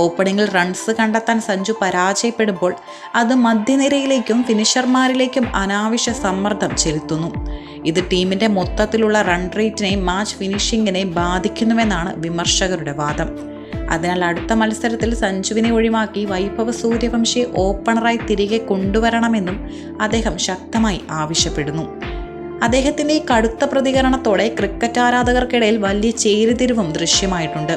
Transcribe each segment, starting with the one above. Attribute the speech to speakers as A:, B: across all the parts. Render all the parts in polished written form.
A: ഓപ്പണിംഗിൽ runs കണ്ടെത്താൻ സഞ്ജു പരാജയപ്പെടുമ്പോൾ അത് മധ്യനിരയിലേക്കും ഫിനിഷർമാരിലേക്കും അനാവശ്യ സമ്മർദ്ദം ചെലുത്തുന്നു. ഇത് ടീമിന്റെ മൊത്തത്തിലുള്ള റൺ റേറ്റിനെയും മാച്ച് ഫിനിഷിങ്ങിനെയും ബാധിക്കുന്നുവെന്നാണ് വിമർശകരുടെ വാദം. അതിനാൽ അടുത്ത മത്സരത്തിൽ സഞ്ജുവിനെ ഒഴിവാക്കി വൈഭവ് സൂര്യവംശിയെ ഓപ്പണറായി തിരികെ കൊണ്ടുവരണമെന്നും അദ്ദേഹം ശക്തമായി ആവശ്യപ്പെടുന്നു. അദ്ദേഹത്തിൻ്റെ ഈ കടുത്ത പ്രതികരണത്തോടെ ക്രിക്കറ്റ് ആരാധകർക്കിടയിൽ വലിയ ചേരിതിരിവും ദൃശ്യമായിട്ടുണ്ട്.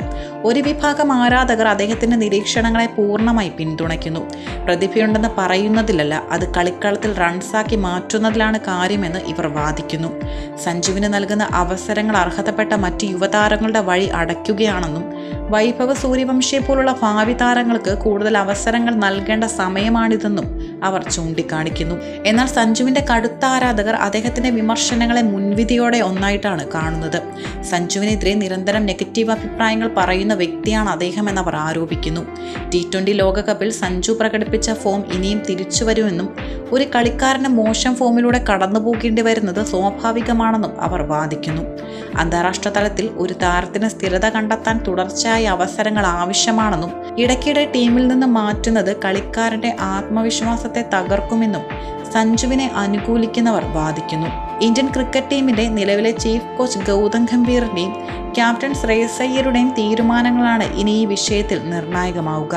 A: ഒരു വിഭാഗം ആരാധകർ അദ്ദേഹത്തിൻ്റെ നിരീക്ഷണങ്ങളെ പൂർണ്ണമായി പിന്തുണയ്ക്കുന്നു. പ്രതിഭയുണ്ടെന്ന് പറയുന്നതിലല്ല, അത് കളിക്കളത്തിൽ റൺസാക്കി മാറ്റുന്നതിലാണ് കാര്യമെന്ന് ഇവർ വാദിക്കുന്നു. സഞ്ജുവിന് നൽകുന്ന അവസരങ്ങൾ അർഹതപ്പെട്ട മറ്റ് യുവതാരങ്ങളുടെ വഴി അടയ്ക്കുകയാണെന്നും വൈഭവ് സൂര്യവംശിയെ പോലുള്ള ഭാവി താരങ്ങൾക്ക് കൂടുതൽ അവസരങ്ങൾ നൽകേണ്ട സമയമാണിതെന്നും അവർ ചൂണ്ടിക്കാണിക്കുന്നു. എന്നാൽ സഞ്ജുവിൻ്റെ കടുത്ത ആരാധകർ അദ്ദേഹത്തിൻ്റെ വിമർശനങ്ങളെ മുൻവിധിയോടെ ഒന്നായിട്ടാണ് കാണുന്നത്. സഞ്ജുവിനെതിരെ നിരന്തരം നെഗറ്റീവ് അഭിപ്രായങ്ങൾ പറയുന്ന വ്യക്തിയാണ് അദ്ദേഹം എന്നവർ ആരോപിക്കുന്നു. T20 ലോകകപ്പിൽ സഞ്ജു പ്രകടിപ്പിച്ച ഫോം ഇനിയും തിരിച്ചു വരുമെന്നും ഒരു കളിക്കാരന് മോശം ഫോമിലൂടെ കടന്നു പോകേണ്ടി വരുന്നത് സ്വാഭാവികമാണെന്നും അവർ വാദിക്കുന്നു. അന്താരാഷ്ട്ര തലത്തിൽ ഒരു താരത്തിന് സ്ഥിരത കണ്ടെത്താൻ തുടർച്ചയായ അവസരങ്ങൾ ആവശ്യമാണെന്നും ഇടയ്ക്കിടെ ടീമിൽ നിന്ന് മാറ്റുന്നത് കളിക്കാരന്റെ ആത്മവിശ്വാസത്തെ തകർക്കുമെന്നും സഞ്ജുവിനെ അനുകൂലിക്കുന്നവർ വാദിക്കുന്നു. ഇന്ത്യൻ ക്രിക്കറ്റ് ടീമിന്റെ നിലവിലെ ചീഫ് കോച്ച് ഗൗതം ഗംഭീറിന്റെയും ക്യാപ്റ്റൻ ശ്രേയസ് അയ്യരുടെയും തീരുമാനങ്ങളാണ് ഇനി ഈ വിഷയത്തിൽ നിർണായകമാവുക.